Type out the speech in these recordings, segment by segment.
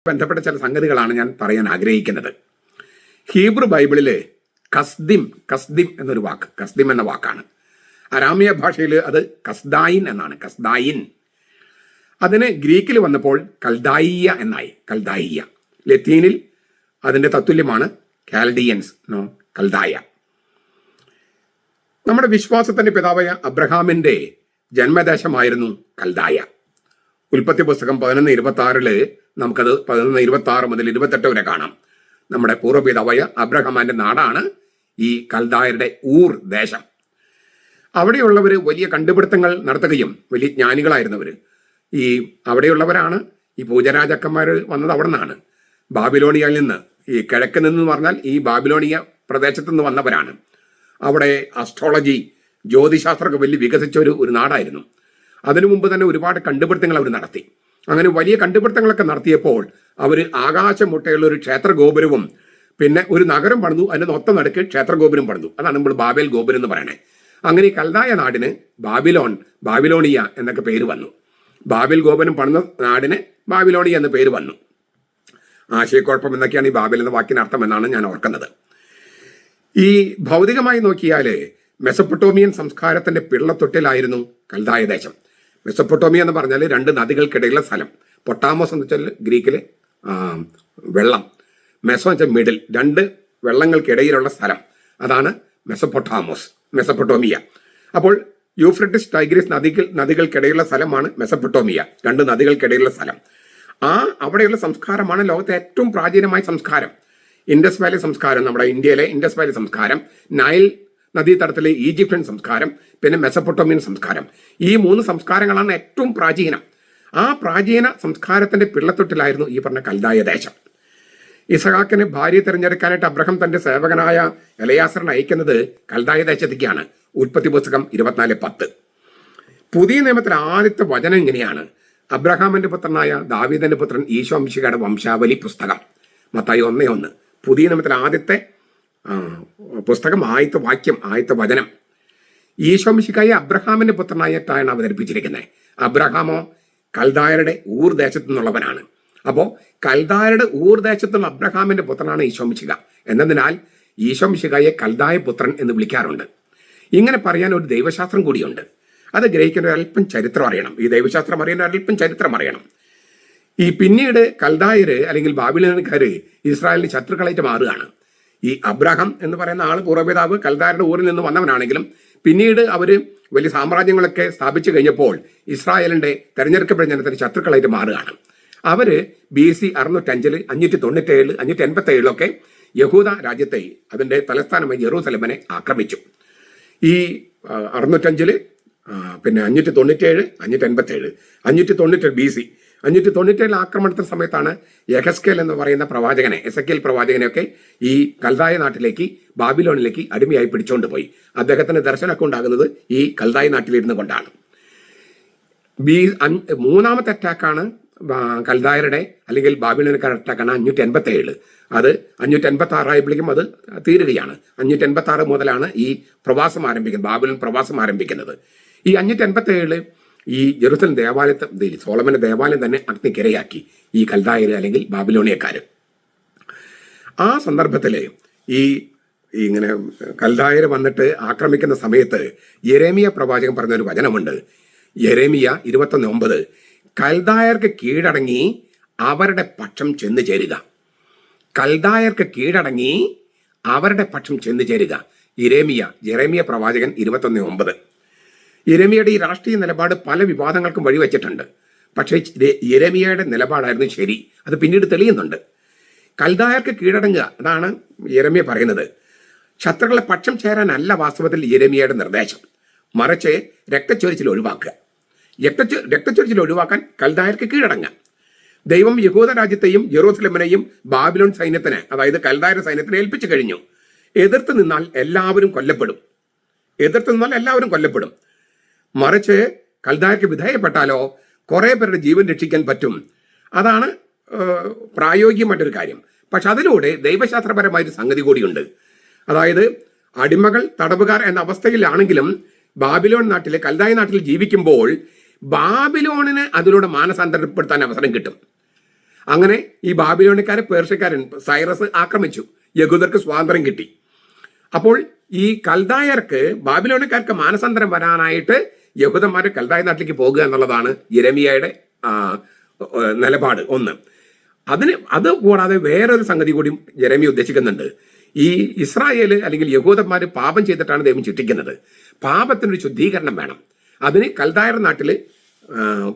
ബന്ധപ്പെട്ട ചില സംഗതികളാണ് ഞാൻ പറയാൻ ആഗ്രഹിക്കുന്നത്. ഹീബ്രു ബൈബിളില് കസ്ദിം എന്നൊരു വാക്ക്, കസ്ദിം എന്ന വാക്കാണ്. അരാമിയ ഭാഷയിൽ അത് കസ്ദായിൻ എന്നാണ്, കസ്ദായിൻ. അതിന് ഗ്രീക്കിൽ വന്നപ്പോൾ കൽദായിയ എന്നായി, കൽദായിയ. ലത്തീനിൽ അതിൻ്റെ തത്തുല്യമാണ് കാൽഡിയൻസ്, കൽദായ. നമ്മുടെ വിശ്വാസത്തിന്റെ പിതാവായ അബ്രഹാമിന്റെ ജന്മദേശമായിരുന്നു കൽദായ. ഉൽപ്പത്തി പുസ്തകം 11:26 നമുക്കത് 11:26 മുതൽ 28 വരെ കാണാം. നമ്മുടെ പൂർവ്വപിതാവായ അബ്രഹാമിന്റെ നാടാണ് ഈ കൽദായരുടെ ഊർ ദേശം. അവിടെയുള്ളവർ വലിയ കണ്ടുപിടുത്തങ്ങൾ നടത്തുകയും വലിയ ജ്ഞാനികളായിരുന്നവർ. അവിടെയുള്ളവരാണ് ഈ പൂജരാജാക്കന്മാർ വന്നത് അവിടെ നിന്നാണ്. ബാബിലോണിയയിൽ നിന്ന്, ഈ കിഴക്ക് നിന്ന് പറഞ്ഞാൽ ഈ ബാബിലോണിയ പ്രദേശത്തു നിന്ന് വന്നവരാണ്. അവിടെ അസ്ട്രോളജി, ജ്യോതിശാസ്ത്രമൊക്കെ വലിയ വികസിച്ച ഒരു നാടായിരുന്നു. അതിനു മുമ്പ് തന്നെ ഒരുപാട് കണ്ടുപിടുത്തങ്ങൾ അവർ നടത്തി. അങ്ങനെ വലിയ കണ്ടുപിടുത്തങ്ങളൊക്കെ നടത്തിയപ്പോൾ അവർ ആകാശം മുട്ടയുള്ള ഒരു ക്ഷേത്ര ഗോപുരവും പിന്നെ ഒരു നഗരം പണിതു. അതിൻ്റെ ഒത്ത നടുക്ക് ക്ഷേത്ര ഗോപുരം പണിതു. അതാണ് നമ്മൾ ബാബേൽ ഗോപുരം എന്ന് പറയണേ. അങ്ങനെ ഈ കൽദായ നാടിന് ബാബിലോണിയ എന്നൊക്കെ പേര് വന്നു. ബാബേൽ ഗോപുരം പണിത നാടിന് ബാബിലോണിയ എന്ന പേര് വന്നു. ആശയക്കുഴപ്പം എന്നൊക്കെയാണ് ഈ ബാബേൽ എന്ന വാക്കിന് അർത്ഥം എന്നാണ് ഞാൻ ഓർക്കുന്നത്. ഈ ഭൗതികമായി നോക്കിയാൽ മെസപ്പൊട്ടോമിയൻ സംസ്കാരത്തിന്റെ പിള്ളത്തൊട്ടിലായിരുന്നു കൽദായ ദേശം. മെസപ്പൊട്ടോമിയ എന്ന് പറഞ്ഞാൽ 2 നദികൾക്കിടയിലുള്ള സ്ഥലം. പൊട്ടാമോസ് എന്ന് വെച്ചാൽ ഗ്രീക്കില് വെള്ളം, മെസോ എന്ന് വെച്ചാൽ മിഡിൽ, 2 വെള്ളങ്ങൾക്കിടയിലുള്ള സ്ഥലം. അതാണ് മെസപ്പൊട്ടോമിയ. അപ്പോൾ യൂഫ്രട്ടിസ് ടൈഗ്രിസ് നദികൾക്കിടയിലുള്ള സ്ഥലമാണ് മെസപ്പൊട്ടോമിയ, 2 നദികൾക്കിടയിലുള്ള സ്ഥലം. അവിടെയുള്ള സംസ്കാരമാണ് ലോകത്തെ ഏറ്റവും പ്രാചീനമായ സംസ്കാരം. ഇൻഡസ് വാലി സംസ്കാരം, നമ്മുടെ ഇന്ത്യയിലെ ഇൻഡസ് വാലി സംസ്കാരം, നൈൽ നദീതടത്തിലെ ഈജിപ്ഷ്യൻ സംസ്കാരം, പിന്നെ മെസപ്പൊട്ടോമിയൻ സംസ്കാരം. ഈ 3 സംസ്കാരങ്ങളാണ് ഏറ്റവും പ്രാചീനം. ആ പ്രാചീന സംസ്കാരത്തിന്റെ പിള്ളത്തൊട്ടിലായിരുന്നു ഈ പറഞ്ഞ കൽദായ ദേശം. ഇസഹാക്കിന് ഭാര്യയെ തിരഞ്ഞെടുക്കാനായിട്ട് അബ്രഹാം തന്റെ സേവകനായ എലയാസറിനെ അയക്കുന്നത് കൽദായ ദേശത്തേക്കാണ്. ഉൽപ്പത്തി പുസ്തകം 24:10. പുതിയ നിയമത്തിലെ ആദ്യത്തെ വചനം ഇങ്ങനെയാണ്: അബ്രഹാമിന്റെ പുത്രനായ ദാവീദിന്റെ പുത്രൻ ഈശോ മിശിഹായുടെ വംശാവലി പുസ്തകം, മത്തായി 1:1. പുതിയ നിയമത്തിലെ ആദ്യത്തെ പുസ്തകം, ആദ്യത്തെ വാക്യം, ആദ്യത്തെ വചനം. ഈശോ മിശിഹായെ അബ്രഹാമിന്റെ പുത്രനായിട്ടാണ് അവതരിപ്പിച്ചിരിക്കുന്നത്. അബ്രഹാമോ കൽദായരുടെ ഊർദേശത്തു നിന്നുള്ളവനാണ്. അപ്പോൾ കൽദായരുടെ ഊർദേശത്തുള്ള അബ്രഹാമിന്റെ പുത്രനാണ് ഈശോ മിശിഹ എന്നതിനാൽ ഈശോ മിശിഹായെ കൽദായ പുത്രൻ എന്ന് വിളിക്കാറുണ്ട്. ഇങ്ങനെ പറയാൻ ഒരു ദൈവശാസ്ത്രം കൂടിയുണ്ട്. അത് ഗ്രഹിക്കുന്ന ഒരല്പം ചരിത്രം അറിയണം. ഈ ദൈവശാസ്ത്രം അറിയാൻ ഒരല്പം ചരിത്രം അറിയണം. പിന്നീട് കൽദായര് അല്ലെങ്കിൽ ബാബിലോണിയക്കാര് ഇസ്രായേലിന് ശത്രുക്കളായിട്ട് മാറുകയാണ്. ഈ അബ്രഹാം എന്ന് പറയുന്ന ആൾ പൂർവ്വപിതാവ് കൽദായരുടെ ഊരിൽ നിന്ന് വന്നവനാണെങ്കിലും പിന്നീട് അവർ വലിയ സാമ്രാജ്യങ്ങളൊക്കെ സ്ഥാപിച്ചു കഴിഞ്ഞപ്പോൾ ഇസ്രായേലിന്റെ തെരഞ്ഞെടുക്കപ്പെട്ട ജനത്തിന് ശത്രുക്കളായിട്ട് മാറുകയാണ്. അവര് BC 605, 597, 587 യഹൂദ രാജ്യത്തെ, അതിന്റെ തലസ്ഥാനമായ ജെറൂസലമിനെ ആക്രമിച്ചു. ഈ 605, പിന്നെ 597, 587, 597 BC, 597 ആക്രമണത്തിന് സമയത്താണ് യെഹെസ്കേൽ എന്ന് പറയുന്ന പ്രവാചകനെ, എസെക്കിയേൽ പ്രവാചകനെയൊക്കെ ഈ കൽദായ നാട്ടിലേക്ക്, ബാബിലോണിലേക്ക് അടിമയായി പിടിച്ചുകൊണ്ട് പോയി. അദ്ദേഹത്തിന് ദർശനമൊക്കെ ഉണ്ടാകുന്നത് ഈ കൽദായ നാട്ടിലിരുന്നു കൊണ്ടാണ്. മൂന്നാമത്തെ അറ്റാക്കാണ് കൽദായരുടെ അല്ലെങ്കിൽ ബാബിലോണിയക്കാരുടെ അറ്റാക്കാണ് 587. അത് 586 ആയപ്പോഴേക്കും അത് തീരുകയാണ്. 586 മുതലാണ് ഈ പ്രവാസം ആരംഭിക്കുന്നത്, ബാബിലോൺ പ്രവാസം ആരംഭിക്കുന്നത്. ഈ 587 ഈ ജെറുസലേം ദേവാലയത്തെ, സോളമന്റെ ദേവാലയം തന്നെ അഗ്നിക്കിരയാക്കി ഈ കൽദായര് അല്ലെങ്കിൽ ബാബിലോണിയക്കാര്. ആ സന്ദർഭത്തില് ഇങ്ങനെ കൽദായര് വന്നിട്ട് ആക്രമിക്കുന്ന സമയത്ത് യെരേമിയ പ്രവാചകൻ പറഞ്ഞൊരു വചനമുണ്ട്. യെരേമിയ 21:9. കൽദായർക്ക് കീഴടങ്ങി അവരുടെ പക്ഷം ചെന്ന് ചേരുക. കൽദായർക്ക് കീഴടങ്ങി അവരുടെ പക്ഷം ചെന്ന് ചേരുക. യെരേമിയ പ്രവാചകൻ 21:9. യെരേമിയയുടെ ഈ രാഷ്ട്രീയ നിലപാട് പല വിവാദങ്ങൾക്കും വഴിവെച്ചിട്ടുണ്ട്. പക്ഷേ യെരേമിയയുടെ നിലപാടായിരുന്നു ശരി. അത് പിന്നീട് തെളിയുന്നുണ്ട്. കൽദായർക്ക് കീഴടങ്ങുക, അതാണ് യെരേമിയ പറയുന്നത്. ശത്രുക്കളെ പക്ഷം ചേരാനല്ല വാസ്തവത്തിൽ യെരേമിയയുടെ നിർദ്ദേശം, മറിച്ച് രക്തച്ചൊരിച്ചിൽ ഒഴിവാക്കുക. രക്തച്ചൊരിച്ചിൽ ഒഴിവാക്കാൻ കൽദായർക്ക് കീഴടങ്ങുക. ദൈവം യഹൂദ രാജ്യത്തെയും ജെറൂസലേമിനെയും ബാബിലോൺ സൈന്യത്തിന്, അതായത് കൽദായരുടെ സൈന്യത്തിന് ഏൽപ്പിച്ചു കഴിഞ്ഞു. എതിർത്ത് നിന്നാൽ എല്ലാവരും കൊല്ലപ്പെടും. മറിച്ച് കൽദായർക്ക് വിധേയപ്പെട്ടാലോ കുറെ പേരുടെ ജീവൻ രക്ഷിക്കാൻ പറ്റും. അതാണ് പ്രായോഗികമായിട്ടൊരു കാര്യം. പക്ഷെ അതിലൂടെ ദൈവശാസ്ത്രപരമായൊരു സംഗതി കൂടിയുണ്ട്. അതായത് അടിമകൾ, തടവുകാർ എന്ന അവസ്ഥയിലാണെങ്കിലും ബാബിലോൺ നാട്ടിലെ, കൽദായ നാട്ടിൽ ജീവിക്കുമ്പോൾ ബാബിലോണിന് അതിലൂടെ മാനസാന്തരപ്പെടുത്താൻ അവസരം കിട്ടും. അങ്ങനെ ഈ ബാബിലോണിക്കാരെ പേർഷ്യക്കാരൻ സൈറസ് ആക്രമിച്ചു, യഹൂദർക്ക് സ്വാതന്ത്ര്യം കിട്ടി. അപ്പോൾ ഈ കൽദായർക്ക് ബാബിലോണിക്കാർക്ക് മാനസാന്തരം വരാനായിട്ട് യഹൂദന്മാർ കൽദായ നാട്ടിലേക്ക് പോകുക എന്നുള്ളതാണ് യിരെമ്യായുടെ നിലപാട്. ഒന്ന് അത് കൂടാതെ വേറൊരു സംഗതി കൂടി യിരെമ്യ ഉദ്ദേശിക്കുന്നുണ്ട്. ഈ ഇസ്രായേല് അല്ലെങ്കിൽ യഹൂദന്മാർ പാപം ചെയ്തിട്ടാണ് ദൈവം ശിക്ഷിക്കുന്നത്. പാപത്തിനൊരു ശുദ്ധീകരണം വേണം. അതിന് കൽദായർ നാട്ടിൽ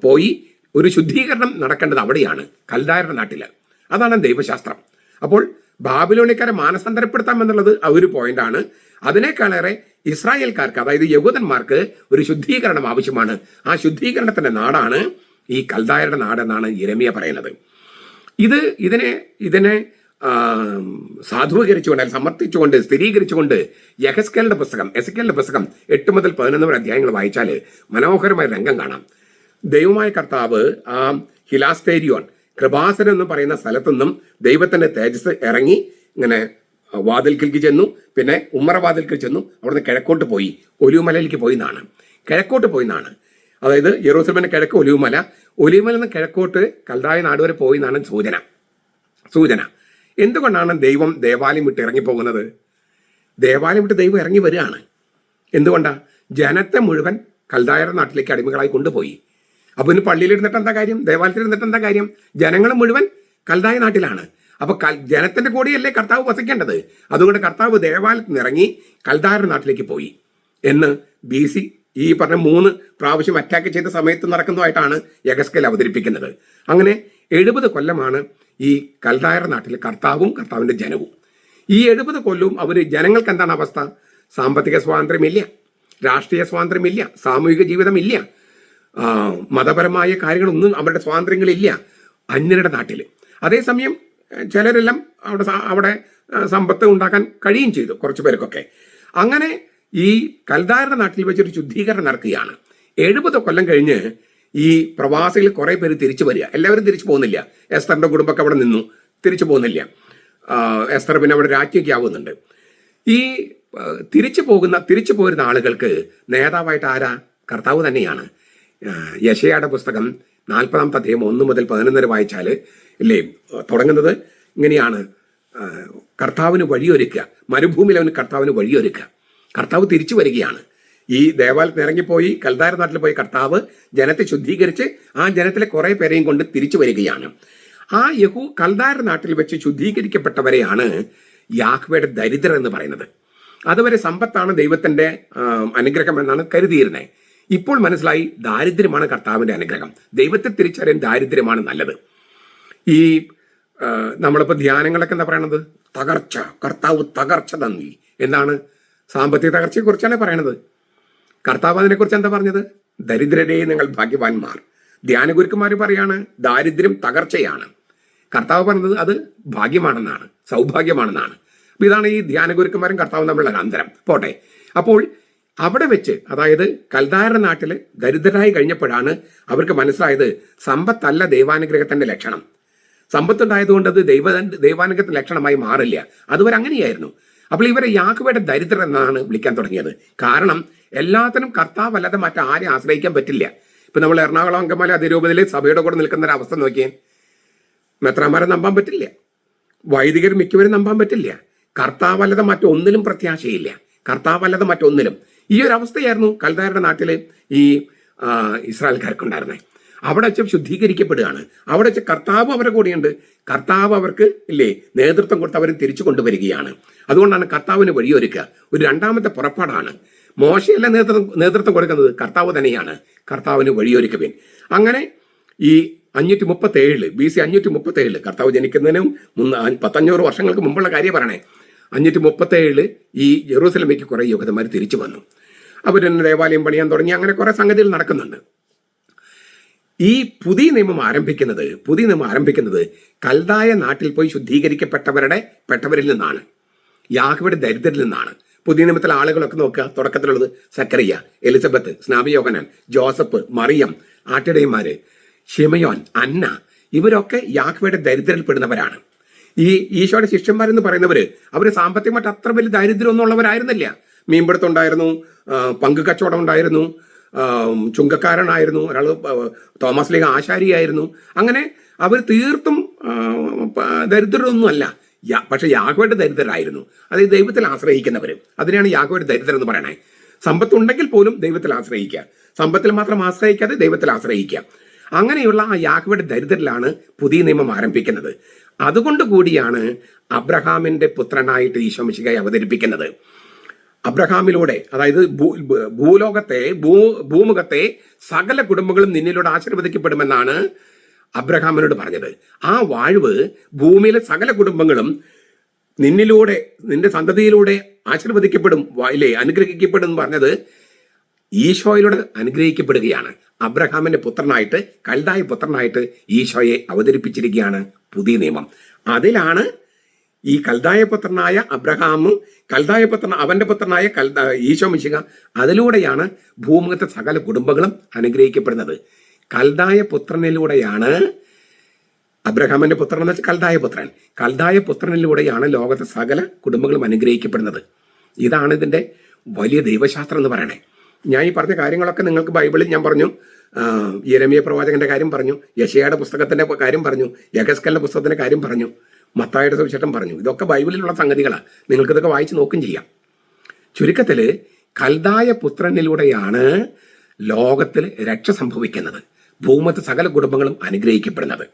പോയി ഒരു ശുദ്ധീകരണം നടക്കേണ്ടത് അവിടെയാണ്, കൽദായരുടെ നാട്ടിൽ. അതാണ് ദൈവശാസ്ത്രം. അപ്പോൾ ബാബിലോണിക്കാരെ മാനസാന്തരപ്പെടുത്താം എന്നുള്ളത് ഒരു പോയിന്റാണ്. അതിനേക്കാളേറെ ഇസ്രായേൽക്കാർക്ക്, അതായത് യഹൂദന്മാർക്ക് ഒരു ശുദ്ധീകരണം ആവശ്യമാണ്. ആ ശുദ്ധീകരണത്തിന്റെ നാടാണ് ഈ കൽദായരുടെ നാടെന്നാണ് യിരെമ്യ പറയുന്നത്. ഇതിനെ സാധൂകരിച്ചുകൊണ്ട്, സമർത്ഥിച്ചുകൊണ്ട്, സ്ഥിരീകരിച്ചുകൊണ്ട് എസെക്കിയേലിന്റെ പുസ്തകം 8 മുതൽ 11 വരെ അധ്യായങ്ങൾ വായിച്ചാൽ മനോഹരമായ രംഗം കാണാം. ദൈവമായ കർത്താവ് ആ ഹിലാസ്തേരിയോൻ, കൃപാസനം എന്ന് പറയുന്ന സ്ഥലത്തുനിന്നും ദൈവത്തിന്റെ തേജസ് ഇറങ്ങി ഇങ്ങനെ വാതിൽക്കൽക്ക് ചെന്നു, പിന്നെ ഉമ്മറ വാതിൽക്കൽ ചെന്നു, അവിടുന്ന് കിഴക്കോട്ട് പോയി ഒലിവുമലയിലേക്ക് പോയി എന്നാണ്. കിഴക്കോട്ട് പോയി എന്നാണ്, അതായത് യെരൂശലേമിന് കിഴക്ക് ഒലിവുമല നിന്ന് കിഴക്കോട്ട് കൽദായ നാട് വരെ പോയി എന്നാണ് സൂചന. എന്തുകൊണ്ടാണ് ദൈവം ദേവാലയം വിട്ട് ഇറങ്ങിപ്പോകുന്നത്? ദേവാലയം വിട്ട് ദൈവം ഇറങ്ങി വരികയാണ്. എന്തുകൊണ്ടാ? ജനത്തെ മുഴുവൻ കൽദായരുടെ നാട്ടിലേക്ക് അടിമകളായി കൊണ്ടുപോയി. അപ്പൊ ഇന്ന് പള്ളിയിൽ ഇരുന്നിട്ട് എന്താ കാര്യം? ദേവാലയത്തിൽ ഇരുന്നിട്ട് എന്താ കാര്യം? ജനങ്ങൾ മുഴുവൻ കൽദായ നാട്ടിലാണ്. അപ്പൊ ജനത്തിന്റെ കൂടെയല്ലേ കർത്താവ് വസിക്കേണ്ടത്? അതുകൊണ്ട് കർത്താവ് ദേവാലയത്തിൽ നിന്ന് ഇറങ്ങി കൽദായരുടെ നാട്ടിലേക്ക് പോയി എന്ന് BC ഈ പറഞ്ഞ 3 പ്രാവശ്യം അറ്റാക്ക് ചെയ്ത സമയത്ത് നടക്കുന്നതായിട്ടാണ് യെഹെസ്കേൽ അവതരിപ്പിക്കുന്നത്. അങ്ങനെ 70 കൊല്ലമാണ് ഈ കൽദായരുടെ നാട്ടിൽ കർത്താവും കർത്താവിന്റെ ജനവും. ഈ 70 കൊല്ലവും ജനങ്ങൾക്ക് എന്താണ് അവസ്ഥ? സാമ്പത്തിക സ്വാതന്ത്ര്യമില്ല, രാഷ്ട്രീയ സ്വാതന്ത്ര്യമില്ല, സാമൂഹിക ജീവിതമില്ല, മതപരമായ കാര്യങ്ങളൊന്നും അവരുടെ സ്വാതന്ത്ര്യങ്ങളില്ല അന്യരുടെ നാട്ടിൽ. അതേസമയം ചിലരെല്ലാം അവിടെ സമ്പത്ത് ഉണ്ടാക്കാൻ കഴിയുകയും ചെയ്തു, കുറച്ചു പേർക്കൊക്കെ. അങ്ങനെ ഈ കൽദായരുടെ നാട്ടിൽ വെച്ചൊരു ശുദ്ധീകരണം നടക്കുകയാണ്. 70 കൊല്ലം കഴിഞ്ഞ് ഈ പ്രവാസികൾ കുറെ പേര് തിരിച്ചു വരിക. എല്ലാവരും തിരിച്ചു പോകുന്നില്ല. എസ്തറിന്റെ കുടുംബമൊക്കെ അവിടെ നിന്നു, തിരിച്ചു പോകുന്നില്ല. എസ്തർ പിന്നെ അവിടെ രാജ്ഞിയൊക്കെ ആവുന്നുണ്ട്. ഈ തിരിച്ചു പോരുന്ന ആളുകൾക്ക് നേതാവായിട്ട് ആരാ? കർത്താവ് തന്നെയാണ്. യെശയ്യായുടെ പുസ്തകം 40-ാമത്തെ അധ്യായം 1 മുതൽ 11 വരെ വായിച്ചാൽ ഇല്ലേ, തുടങ്ങുന്നത് ഇങ്ങനെയാണ്: കർത്താവിന് വഴിയൊരുക്കുക, മരുഭൂമിയിൽ അവന് കർത്താവിന് വഴിയൊരുക്കുക. കർത്താവ് തിരിച്ചു വരികയാണ്. ഈ ദേവാലയത്തിൽ ഇറങ്ങിപ്പോയി കൽദായർ നാട്ടിൽ പോയി കർത്താവ് ജനത്തെ ശുദ്ധീകരിച്ച് ആ ജനത്തിലെ കുറെ പേരെയും കൊണ്ട് തിരിച്ചു വരികയാണ്. ആ കൽദായർ നാട്ടിൽ വെച്ച് ശുദ്ധീകരിക്കപ്പെട്ടവരെയാണ് യാഹ്വേയുടെ ദരിദ്രർ എന്ന് പറയുന്നത്. അതുവരെ സമ്പത്താണ് ദൈവത്തിന്റെ അനുഗ്രഹം എന്നാണ് കരുതിയിരുന്നത്. ഇപ്പോൾ മനസ്സിലായി ദാരിദ്ര്യമാണ് കർത്താവിന്റെ അനുഗ്രഹം. ദൈവത്തെ തിരിച്ചറിയാൻ ദാരിദ്ര്യമാണ് നല്ലത്. ഈ നമ്മളിപ്പോൾ ധ്യാനങ്ങളൊക്കെ എന്താ പറയണത്? തകർച്ച, കർത്താവ് തകർച്ച തന്നി. എന്താണ്? സാമ്പത്തിക തകർച്ചയെ കുറിച്ചാണ് പറയണത്. കർത്താവ് അതിനെക്കുറിച്ച് എന്താ പറഞ്ഞത്? ദരിദ്രരെ നിങ്ങൾ ഭാഗ്യവാന്മാർ. ധ്യാനഗുരുക്കന്മാർ പറയാണ് ദാരിദ്ര്യം തകർച്ചയാണ്. കർത്താവ് പറഞ്ഞത് അത് ഭാഗ്യമാണെന്നാണ്, സൗഭാഗ്യമാണെന്നാണ്. അപ്പൊ ഇതാണ് ഈ ധ്യാനഗുരുക്കന്മാരും കർത്താവും തമ്മിലുള്ള അന്തരം. പോട്ടെ. അപ്പോൾ അവിടെ വെച്ച്, അതായത് കൽദായരുടെ നാട്ടിൽ ദരിദ്രരായി കഴിഞ്ഞപ്പോഴാണ് അവർക്ക് മനസ്സിലായത് സമ്പത്തല്ല ദൈവാനുഗ്രഹത്തിന്റെ ലക്ഷണം. സമ്പത്തുണ്ടായതുകൊണ്ട് അത് ദൈവാനുഗ്രഹത്തിന്റെ ലക്ഷണമായി മാറില്ല. അതുവരെ അങ്ങനെയായിരുന്നു. അപ്പോൾ ഇവരെ യാഹ്വേയുടെ ദരിദ്രർ എന്നാണ് വിളിക്കാൻ തുടങ്ങിയത്. കാരണം എല്ലാത്തിനും കർത്താവ് അല്ലാതെ മറ്റാരെയും ആശ്രയിക്കാൻ പറ്റില്ല. ഇപ്പൊ നമ്മൾ എറണാകുളം അങ്കമാലി അതിരൂപതയിൽ സഭയുടെ കൂടെ നിൽക്കുന്ന ഒരു അവസ്ഥ നോക്കിയാൽ മെത്രാന്മാരെ നമ്പാൻ പറ്റില്ല, വൈദികർ മിക്കവരും നമ്പാൻ പറ്റില്ല. കർത്താവല്ലാതെ മറ്റൊന്നിലും പ്രത്യാശയില്ല, കർത്താവല്ലാതെ മറ്റൊന്നിലും. ഈ ഒരു അവസ്ഥയായിരുന്നു കൽദായരുടെ നാട്ടിൽ ഈ ഇസ്രായേൽക്കാർക്കുണ്ടായിരുന്നത്. അവിടെ വെച്ച് ശുദ്ധീകരിക്കപ്പെടുകയാണ്. അവിടെ വെച്ച് കർത്താവ് അവരുടെ കൂടെയുണ്ട്. കർത്താവ് അവർക്ക് ഇല്ലേ നേതൃത്വം കൊടുത്ത് അവരെ തിരിച്ചു കൊണ്ടുവരികയാണ്. അതുകൊണ്ടാണ് കർത്താവിന് വഴിയൊരുക്കുക. ഒരു രണ്ടാമത്തെ പുറപ്പാടാണ്. മോശയല്ല നേതൃത്വം കൊടുക്കുന്നത്, കർത്താവ് തന്നെയാണ്. കർത്താവിന് വഴിയൊരുക്കുവിൻ. അങ്ങനെ ഈ 537 BC 537 കർത്താവ് ജനിക്കുന്നതിനും 1500 വർഷങ്ങൾക്ക് മുമ്പുള്ള കാര്യം പറയണേ. 537 ഈ യെരൂശലേമിലേക്ക് കുറെ യഹൂദന്മാർ തിരിച്ചു വന്നു. അവർ ദേവാലയം പണിയാൻ തുടങ്ങി. അങ്ങനെ കുറെ സംഗതികൾ നടക്കുന്നുണ്ട്. ഈ പുതിയ നിയമം ആരംഭിക്കുന്നത് കൽദായ നാട്ടിൽ പോയി ശുദ്ധീകരിക്കപ്പെട്ടവരിൽ നിന്നാണ്, യാഹ്വേയുടെ ദരിദ്രരിൽ നിന്നാണ്. പുതിയ നിയമത്തിലെ ആളുകളൊക്കെ നോക്കുക. തുടക്കത്തിലുള്ളത് സക്കറിയ, എലിസബത്ത്, സ്നാപക യോഹന്നാൻ, ജോസഫ്, മറിയം, ആട്ടിടയന്മാര്, ശിമയോൻ, അന്ന, ഇവരൊക്കെ യാഹ്വേയുടെ ദരിദ്രരിൽ പെടുന്നവരാണ്. ഈ ഈശോയുടെ ശിഷ്യന്മാരെന്ന് പറയുന്നവര് അവര് സാമ്പത്തികമായിട്ട് അത്ര വലിയ ദരിദ്രമൊന്നും ഉള്ളവരായിരുന്നില്ല. മീൻപിടുത്തമുണ്ടായിരുന്നു, പങ്ക് കച്ചവടം ഉണ്ടായിരുന്നു, ചുങ്കക്കാരനായിരുന്നു, ഒരാൾ തോമസ് ലീഗ ആശാരിയായിരുന്നു. അങ്ങനെ അവർ തീർത്തും ദരിദ്രരൊന്നുമല്ല. പക്ഷെ യാഹോവയുടെ ദരിദ്രരായിരുന്നു. അത് ദൈവത്തിൽ ആശ്രയിക്കുന്നവർ. അതിനെയാണ് യാഹോവയുടെ ദരിദ്രർ എന്ന് പറയണേ. സമ്പത്തുണ്ടെങ്കിൽ പോലും ദൈവത്തിൽ ആശ്രയിക്കുക, സമ്പത്തിൽ മാത്രം ആശ്രയിക്കാതെ ദൈവത്തിൽ ആശ്രയിക്കുക. അങ്ങനെയുള്ള ആ യാഹോവയുടെ ദരിദ്രരിലാണ് പുതിയ നിയമം ആരംഭിക്കുന്നത്. അതുകൊണ്ട് കൂടിയാണ് അബ്രഹാമിന്റെ പുത്രനായിട്ട് ഈശോ മിശിഹായെ അവതരിപ്പിക്കുന്നത്. അബ്രഹാമിലൂടെ, അതായത് ഭൂമുഖത്തെ സകല കുടുംബങ്ങളും നിന്നിലൂടെ ആശീർവദിക്കപ്പെടുമെന്നാണ് അബ്രഹാമിനോട് പറഞ്ഞത്. ആ വാഴ്വ് ഭൂമിയിലെ സകല കുടുംബങ്ങളും നിന്നിലൂടെ, നിന്റെ സന്തതിയിലൂടെ ആശീർവദിക്കപ്പെടും, ഇല്ലേ, അനുഗ്രഹിക്കപ്പെടും എന്ന് പറഞ്ഞത് ഈശോയിലൂടെ അനുഗ്രഹിക്കപ്പെടുകയാണ്. അബ്രഹാമിന്റെ പുത്രനായിട്ട്, കൽദായ പുത്രനായിട്ട് ഈശോയെ അവതരിപ്പിച്ചിരിക്കുകയാണ് പുതിയ നിയമം. അതിലാണ് ഈ കൽദായ പുത്രനായ അബ്രഹാമും അവന്റെ പുത്രനായ ഈശോ മിശിഹ, അതിലൂടെയാണ് ഭൂമുഖത്തെ സകല കുടുംബങ്ങളും അനുഗ്രഹിക്കപ്പെടുന്നത്. കൽദായ പുത്രനിലൂടെയാണ്, അബ്രഹാമിന്റെ പുത്രൻ എന്ന് വെച്ചാൽ കൽദായ പുത്രനിലൂടെയാണ് ലോകത്തെ സകല കുടുംബങ്ങളും അനുഗ്രഹിക്കപ്പെടുന്നത്. ഇതാണ് ഇതിന്റെ വലിയ ദൈവശാസ്ത്രം എന്ന് പറയണേ. ഞാൻ ഈ പറഞ്ഞ കാര്യങ്ങളൊക്കെ നിങ്ങൾക്ക് ബൈബിളിൽ ഞാൻ പറഞ്ഞു. യെരമ്യ പ്രവാചകന്റെ കാര്യം പറഞ്ഞു, യെശയ്യായുടെ പുസ്തകത്തിന്റെ കാര്യം പറഞ്ഞു, യെഹെസ്കേലിന്റെ പുസ്തകത്തിന്റെ കാര്യം പറഞ്ഞു, മത്തായിയുടെ സുവിശേഷം പറഞ്ഞു. ഇതൊക്കെ ബൈബിളിലുള്ള സംഗതികളാണ്. നിങ്ങൾക്കിതൊക്കെ വായിച്ച് നോക്കും ചെയ്യാം. ചുരുക്കത്തിൽ കൽദായ പുത്രനിലൂടെയാണ് ലോകത്തിൽ രക്ഷ സംഭവിക്കുന്നത്, ഭൂമത്തെ സകല കുടുംബങ്ങളും അനുഗ്രഹിക്കപ്പെടുന്നത്.